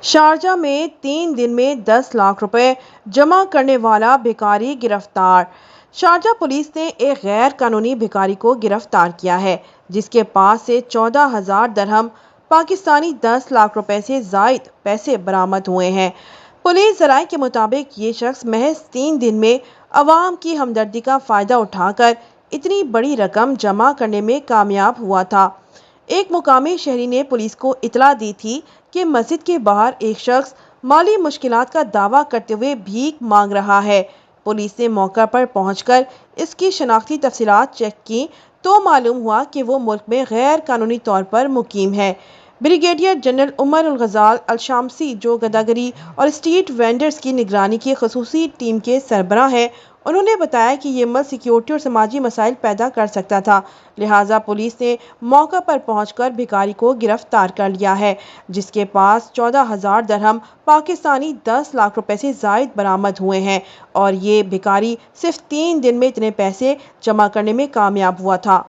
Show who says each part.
Speaker 1: Sharjah में 3 दिन में 10 लाख रुपए जमा करने वाला भिखारी गिरफ्तार। शारजा पुलिस ने एक गैर कानूनी भिखारी को गिरफ्तार किया है, जिसके पास से 14,000 दरहम पाकिस्तानी 10 लाख रुपए से जायद पैसे बरामद हुए हैं। पुलिस जराये के मुताबिक ये शख्स महज 3 दिन में अवाम की हमदर्दी का फायदा उठाकर इतनी बड़ी रकम जमा करने में कामयाब हुआ था। एक मुकामी शहरी ने पुलिस को इतला दी थी कि मस्जिद के बाहर एक शख्स माली मुश्किलात का दावा करते हुए भीख मांग रहा है। पुलिस ने मौका पर पहुंचकर इसकी शनाख्ती तफसीलात चेक की तो मालूम हुआ कि वो मुल्क में गैर कानूनी तौर पर मुकीम है। ब्रिगेडियर जनरल उमर उल गजाल अल शामसी, जो गदागरी और स्ट्रीट वेंडर्स की निगरानी की खसूसी टीम के सरबराह हैं, उन्होंने बताया कि ये मल्क सिक्योरिटी और समाजी मसाइल पैदा कर सकता था। लिहाजा पुलिस ने मौका पर पहुंचकर भिखारी को गिरफ्तार कर लिया है, जिसके पास 14,000 दरहम पाकिस्तानी 10 लाख रुपए से जायद बरामद हुए हैं और ये भिखारी सिर्फ 3 दिन में इतने पैसे जमा करने में कामयाब हुआ था।